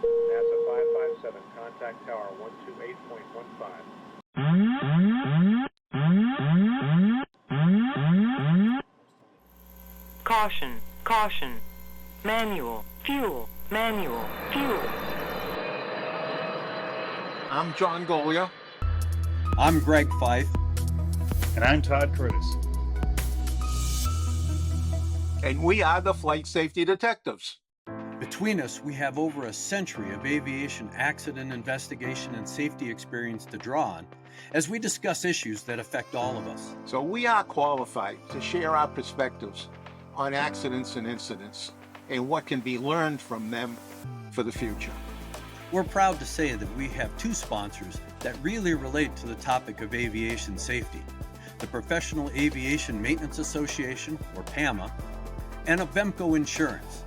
NASA 557, contact tower 128.15. Caution, caution. Manual, fuel, manual, fuel. I'm John Goglia. I'm Greg Feith. And I'm Todd Curtis. And we are the Flight Safety Detectives. Between us, we have over a century of aviation accident investigation and safety experience to draw on as we discuss issues that affect all of us. So we are qualified to share our perspectives on accidents and incidents and what can be learned from them for the future. We're proud to say that we have two sponsors that really relate to the topic of aviation safety: the Professional Aviation Maintenance Association, or PAMA, and Avemco Insurance.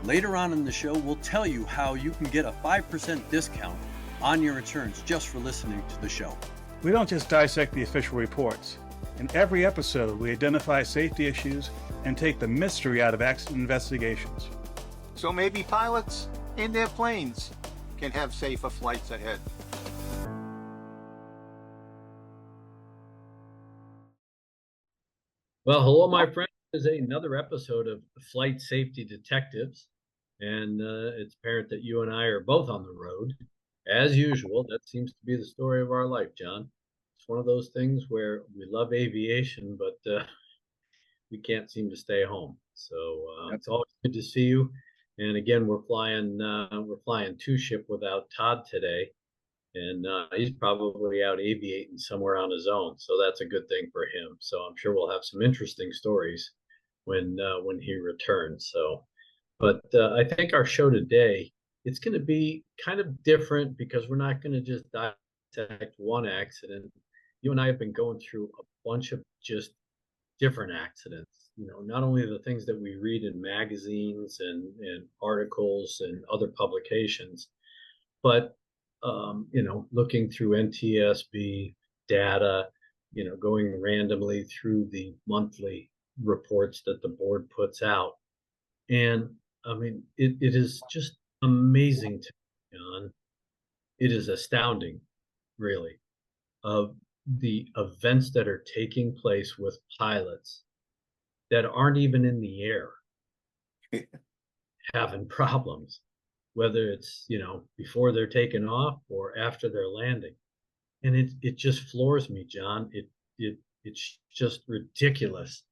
Later on in the show, we'll tell you how you can get a 5% discount on your insurance just for listening to the show. We don't just dissect the official reports. In every episode, we identify safety issues and take the mystery out of accident investigations. So maybe pilots and their planes can have safer flights ahead. Well, hello, my friends. This is another episode of Flight Safety Detectives, and it's apparent that you and I are both on the road. As usual, that seems to be the story of our life, John. It's one of those things where we love aviation, but we can't seem to stay home. So it's always good to see you. And again, we're flying two ship without Todd today, and he's probably out aviating somewhere on his own. So that's a good thing for him. So I'm sure we'll have some interesting stories when he returns. So, but I think our show today, it's going to be kind of different because we're not going to just dissect one accident. You and I have been going through a bunch of just different accidents. You know, not only the things that we read in magazines and articles and other publications, but you know, looking through NTSB data, you know, going randomly through the monthly reports that the board puts out. And I mean, it is just amazing to me, John. It is astounding, really, of the events that are taking place with pilots that aren't even in the air having problems, whether it's, you know, before they're taken off or after they're landing. And it just floors me, John. It's just ridiculous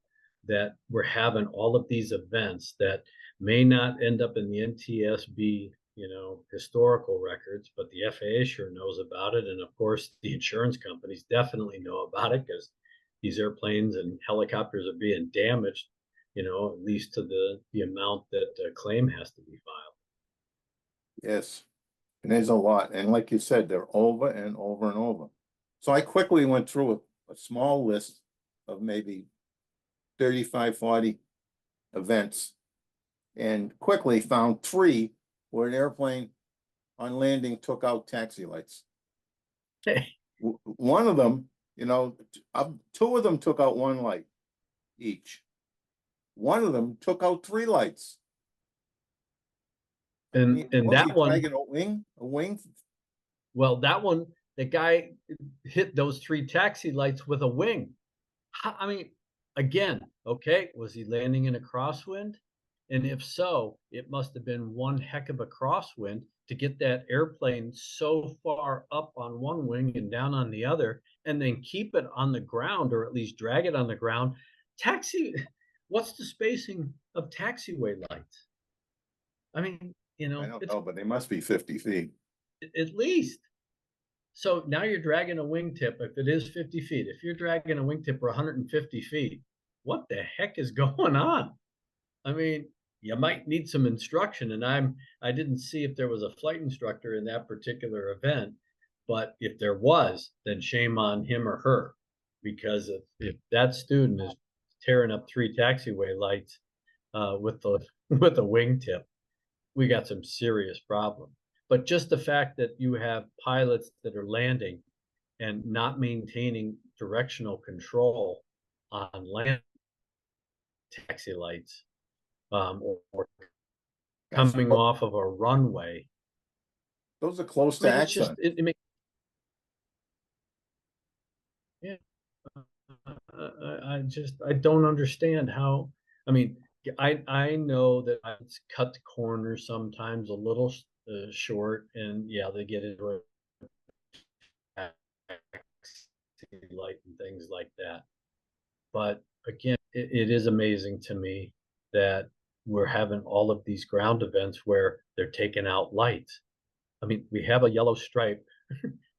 that we're having all of these events that may not end up in the NTSB, you know, historical records, but the FAA sure knows about it. And of course, the insurance companies definitely know about it because these airplanes and helicopters are being damaged, you know, at least to the amount that a claim has to be filed. Yes, and there's a lot. And like you said, they're over and over and over. So I quickly went through a small list of maybe 35, 40 events and quickly found 3 where an airplane on landing took out taxi lights. One of them, you know, 2 of them took out 1 light each. One of them took out 3 lights. And that one, a wing. Well, that one, the guy hit those 3 taxi lights with a wing. I mean, again, okay, was he landing in a crosswind? And if so, it must have been one heck of a crosswind to get that airplane so far up on one wing and down on the other, and then keep it on the ground, or at least drag it on the ground. What's the spacing of taxiway lights? I mean, you know, I don't know, but they must be 50 feet. At least. So now you're dragging a wingtip. If it is 50 feet, if you're dragging a wingtip for 150 feet, what the heck is going on? I mean, you might need some instruction, and I didn't see if there was a flight instructor in that particular event, but if there was, then shame on him or her, because if that student is tearing up 3 taxiway lights with a wingtip, we got some serious problem. But just the fact that you have pilots that are landing and not maintaining directional control on land taxi lights, or coming off of a runway Those are close I to mean, it's just, accident. it makes, yeah. I don't understand how, I mean, I know that it's cut the corners sometimes a little short, and yeah, they get into a taxi light and things like that. But again, it is amazing to me that we're having all of these ground events where they're taking out lights. I mean, we have a yellow stripe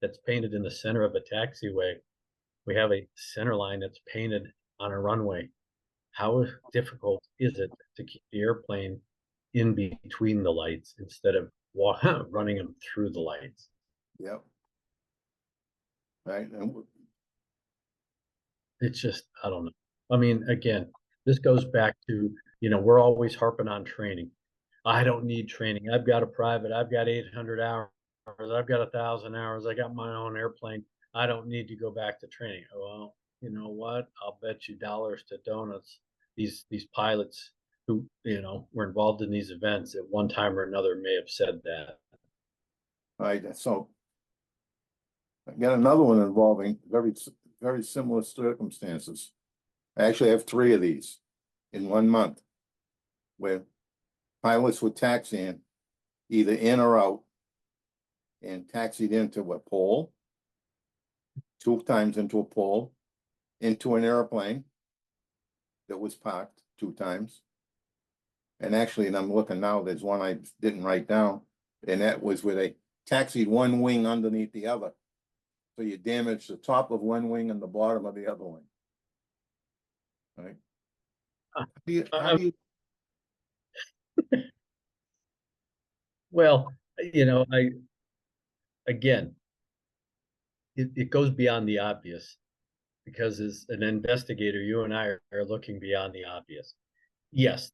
that's painted in the center of a taxiway. We have a center line that's painted on a runway. How difficult is it to keep the airplane in between the lights instead of running them through the lights? Yep. Right, and It's just, I don't know. I mean, again, this goes back to, we're always harping on training. I don't need training. I've got a private, I've got 800 hours, I've got 1,000 hours, I got my own airplane. I don't need to go back to training. Well, you know what? I'll bet you dollars to donuts. These pilots who, were involved in these events at one time or another may have said that. right, so I got another one involving very similar circumstances. I actually have 3 of these in 1 month, where pilots were taxiing either in or out, and taxied into a pole, 2 times into a pole, into an airplane that was parked 2 times. And actually, and I'm looking now, there's one I didn't write down, and that was where they taxied one wing underneath the other. So you damage the top of one wing and the bottom of the other wing. Right? How do you Well, again, it goes beyond the obvious, because as an investigator, you and I are looking beyond the obvious. Yes,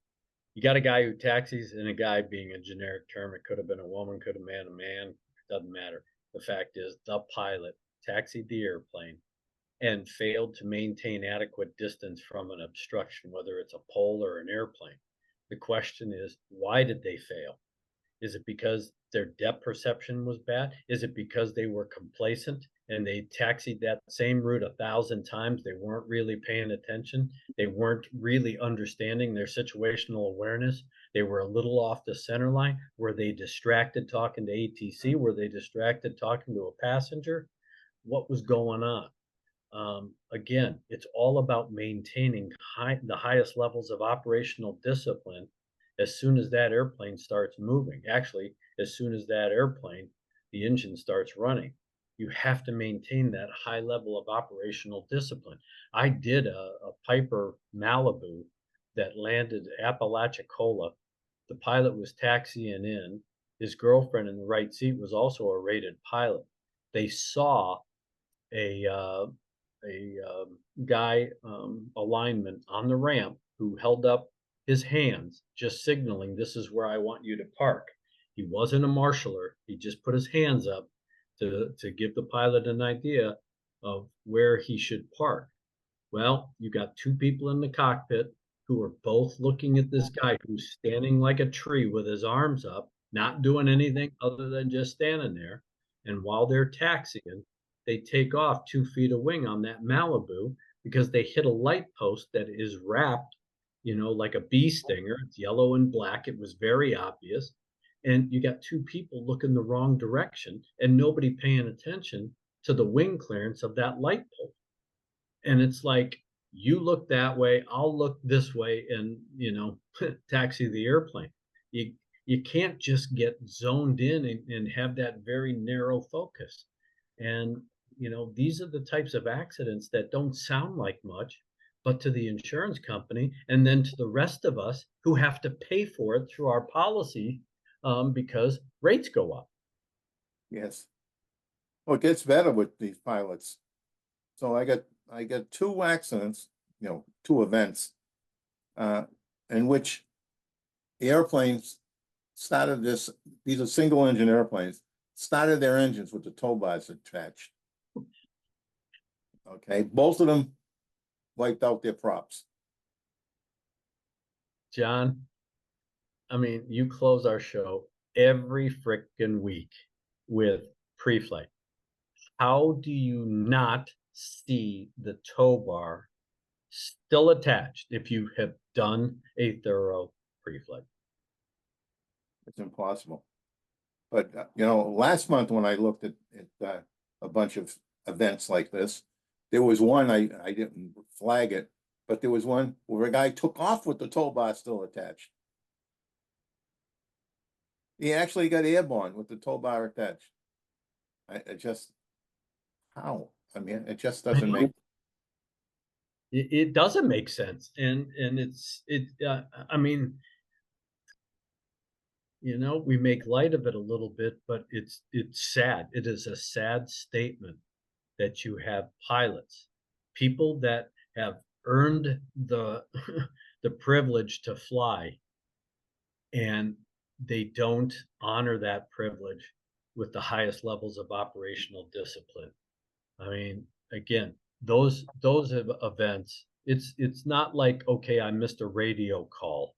you got a guy who taxis, and a guy, being a generic term, it could have been a woman, could have been a man, doesn't matter. The fact is, the pilot taxied the airplane and failed to maintain adequate distance from an obstruction, whether it's a pole or an airplane. The question is, why did they fail? Is it because their depth perception was bad? Is it because they were complacent and they taxied that same route 1,000 times? They weren't really paying attention. They weren't really understanding their situational awareness. They were a little off the center line. Were they distracted talking to ATC? Were they distracted talking to a passenger? What was going on? Again, it's all about maintaining the highest levels of operational discipline as soon as that airplane starts moving. Actually, as soon as that airplane, the engine starts running, you have to maintain that high level of operational discipline. I did a Piper Malibu that landed Apalachicola. The pilot was taxiing in. His girlfriend in the right seat was also a rated pilot. They saw a guy, a lineman on the ramp, who held up his hands, just signaling, "This is where I want you to park." He wasn't a marshaller. He just put his hands up to give the pilot an idea of where he should park. Well, you got 2 people in the cockpit who are both looking at this guy who's standing like a tree with his arms up, not doing anything other than just standing there. And while they're taxiing, they take off 2 feet of wing on that Malibu because they hit a light post that is wrapped, like a bee stinger. It's yellow and black. It was very obvious. And you got 2 people looking the wrong direction and nobody paying attention to the wing clearance of that light pole. And it's like, you look that way, I'll look this way, and taxi the airplane. You can't just get zoned in and have that very narrow focus. And these are the types of accidents that don't sound like much, but to the insurance company and then to the rest of us who have to pay for it through our policy, because rates go up. Yes. Well, it gets better with these pilots. So I got 2 accidents, 2 events, in which the airplanes started these are single engine airplanes, started their engines with the tow bars attached. Okay, both of them wiped out their props. John, I mean, you close our show every frickin' week with pre-flight. How do you not see the tow bar still attached if you have done a thorough pre-flight? It's impossible. But, last month when I looked at a bunch of events like this, there was one, I didn't flag it, but there was one where a guy took off with the tow bar still attached. He actually got airborne with the tow bar attached. How? I mean, it just doesn't make. It doesn't make sense, and I mean, we make light of it a little bit, but it's sad. It is a sad statement that you have pilots, people that have earned the the privilege to fly, and they don't honor that privilege with the highest levels of operational discipline. I mean, again, those events, it's not like, okay, I missed a radio call,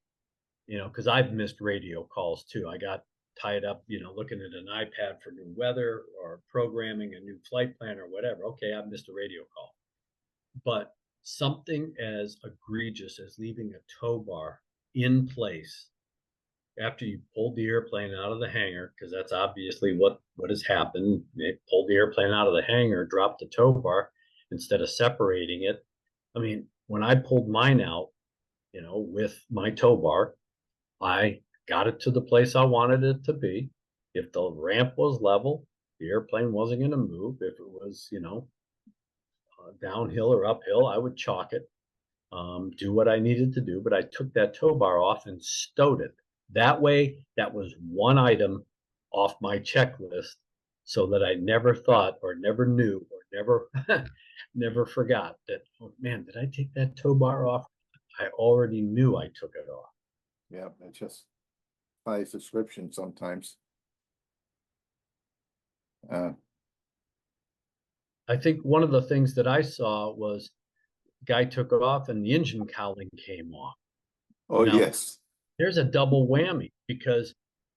because I've missed radio calls too. I got tied up, looking at an iPad for new weather or programming a new flight plan or whatever. Okay, I missed a radio call. But something as egregious as leaving a tow bar in place after you pulled the airplane out of the hangar, because that's obviously what has happened. They pulled the airplane out of the hangar, dropped the tow bar instead of separating it. I mean, when I pulled mine out, with my tow bar, I got it to the place I wanted it to be. If the ramp was level, the airplane wasn't going to move. If it was, downhill or uphill, I would chalk it, do what I needed to do. But I took that tow bar off and stowed it. That way, that was one item off my checklist, so that I never thought or never knew or never forgot that, oh man, did I take that tow bar off? I already knew I took it off. Yeah, it's just by description sometimes. I think one of the things that I saw was guy took it off and the engine cowling came off. Oh, Now, yes. There's a double whammy, because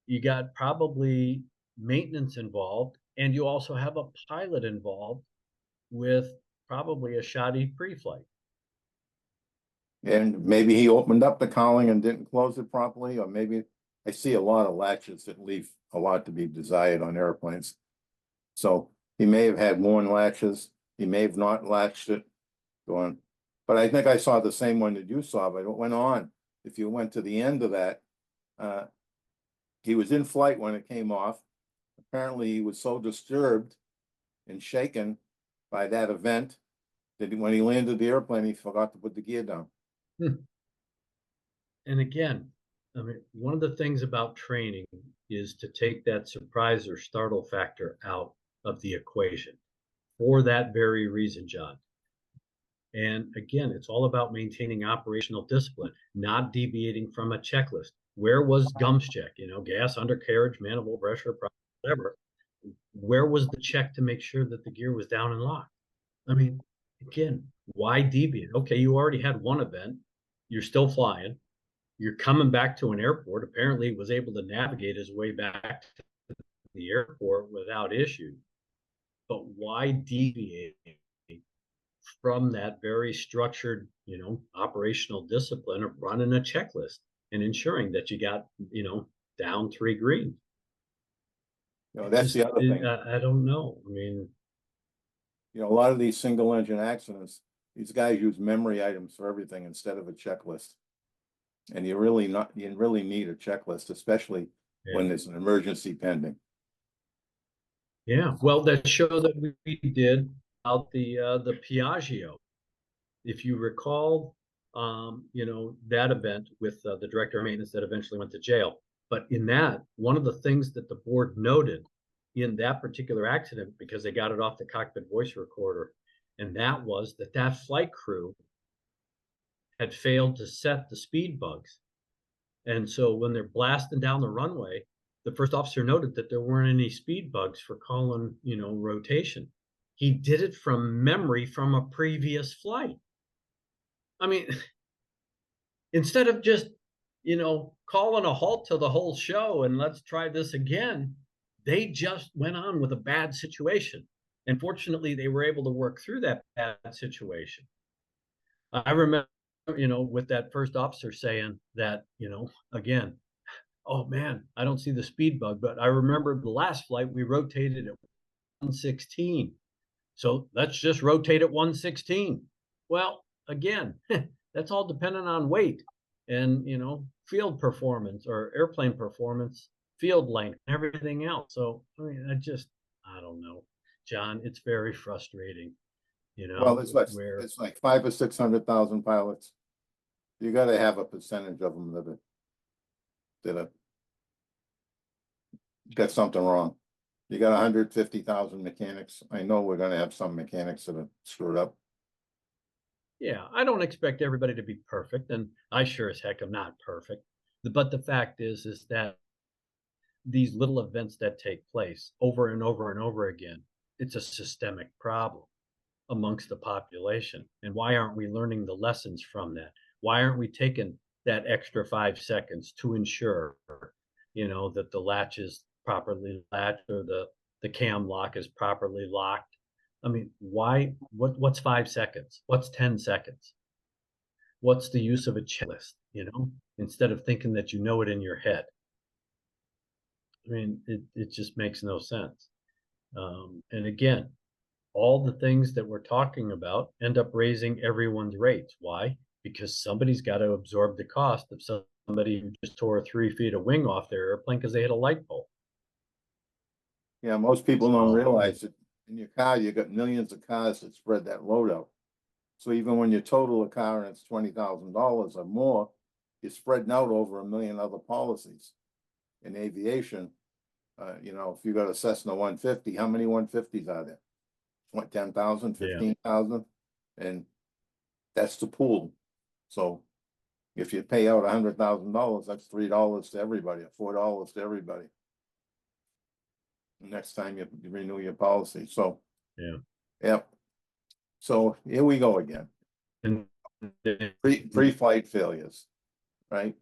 you got probably maintenance involved, and you also have a pilot involved with probably a shoddy pre-flight. And maybe he opened up the cowling and didn't close it properly, or maybe I see a lot of latches that leave a lot to be desired on airplanes. So he may have had worn latches. He may have not latched it going, but I think I saw the same one that you saw, but it went on. If you went to the end of that, he was in flight when it came off. Apparently he was so disturbed and shaken by that event that when he landed the airplane, he forgot to put the gear down. And again, I mean, one of the things about training is to take that surprise or startle factor out of the equation for that very reason, John. And again, it's all about maintaining operational discipline, not deviating from a checklist. Where was GUMS check? Gas, undercarriage, manifold pressure, whatever. Where was the check to make sure that the gear was down and locked? I mean, again, why deviate? Okay, you already had one event. You're still flying. You're coming back to an airport. Apparently, he was able to navigate his way back to the airport without issue. But why deviate from that very structured, operational discipline of running a checklist and ensuring that you got, down 3 greens? That's the other thing. I don't know. I mean, a lot of these single engine accidents, these guys use memory items for everything instead of a checklist. And you really need a checklist, especially when there's an emergency pending. Yeah. Well, that show that we did about the Piaggio, if you recall, that event with the director of maintenance that eventually went to jail. But in that, one of the things that the board noted in that particular accident, because they got it off the cockpit voice recorder, and that was that flight crew had failed to set the speed bugs. And so when they're blasting down the runway, the first officer noted that there weren't any speed bugs for calling, rotation. He did it from memory from a previous flight. I mean, instead of just, calling a halt to the whole show and let's try this again, They just went on with a bad situation. And fortunately, they were able to work through that bad situation. I remember, with that first officer saying that, again, oh man, I don't see the speed bug, but I remember the last flight we rotated at 116. So let's just rotate at 116. Well, again, that's all dependent on weight and, field performance or airplane performance, field length, everything else. So, I don't know, John, it's very frustrating, Well, where it's like 500,000 or 600,000 pilots. You gotta have a percentage of them that got something wrong. You got 150,000 mechanics. I know we're gonna have some mechanics that are screwed up. yeah, I don't expect everybody to be perfect, and I sure as heck am not perfect. But the fact is that these little events that take place over and over and over again, it's a systemic problem amongst the population. And why aren't we learning the lessons from that? Why aren't we taking that extra 5 seconds to ensure, that the latch is properly latched or the cam lock is properly locked? I mean, why? What's 5 seconds? What's 10 seconds? What's the use of a checklist? Instead of thinking that you know it in your head. I mean, it just makes no sense. And again, all the things that we're talking about end up raising everyone's rates. Why? Because somebody's got to absorb the cost of somebody who just tore 3 feet of wing off their airplane because they hit a light pole. Yeah, most people don't So- realize that in your car, you got millions of cars that spread that load out. So even when you total a car and it's $20,000 or more, you're spreading out over 1 million other policies. In aviation, if you got a Cessna 150, how many 150s are there? 10,000, 15,000, and that's the pool. So if you pay out $100,000, that's $3 to everybody, or $4 to everybody. Next time you renew your policy. So Yeah. Yep. So here we go again. And Pre-flight failures, right?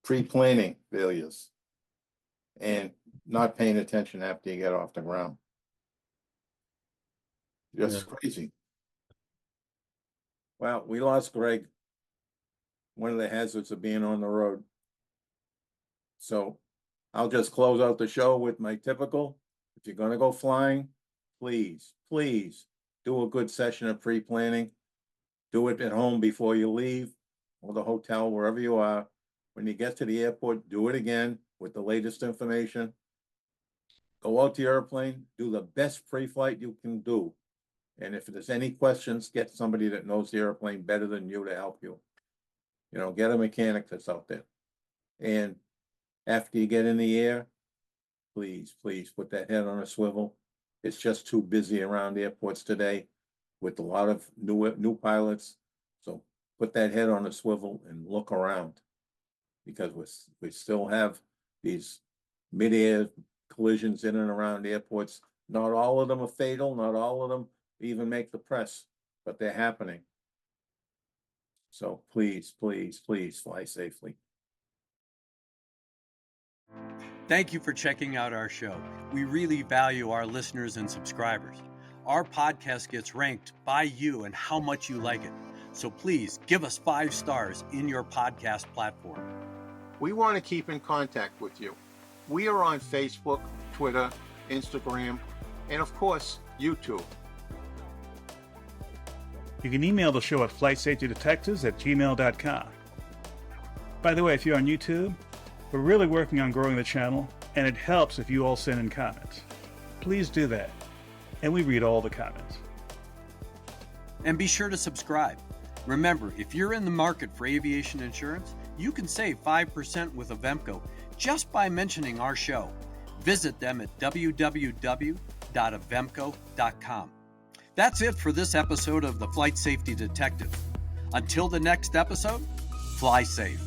Pre-planning failures, and not paying attention after you get off the ground. Just crazy. Well, we lost Greg. One of the hazards of being on the road. So I'll just close out the show with my typical. If you're going to go flying, please do a good session of pre-planning. Do it at home before you leave, or the hotel, wherever you are. When you get to the airport, do it again with the latest information. Go out to your airplane, do the best pre-flight you can do. And if there's any questions, get somebody that knows the airplane better than you to help you. Get a mechanic that's out there. And after you get in the air, please put that head on a swivel. It's just too busy around airports today with a lot of new pilots. So put that head on a swivel and look around, because we still have these mid-air collisions in and around airports. Not all of them are fatal. Not all of them even make the press, but they're happening. So please fly safely. Thank you for checking out our show. We really value our listeners and subscribers. Our podcast gets ranked by you and how much you like it. So please give us 5 stars in your podcast platform. We want to keep in contact with you. We are on Facebook, Twitter, Instagram, and of course, YouTube. You can email the show at flightsafetydetectives@gmail.com. By the way, if you're on YouTube, we're really working on growing the channel, and it helps if you all send in comments. Please do that, and we read all the comments. And be sure to subscribe. Remember, if you're in the market for aviation insurance, you can save 5% with Avemco just by mentioning our show. Visit them at www.avemco.com. That's it for this episode of the Flight Safety Detective. Until the next episode, fly safe.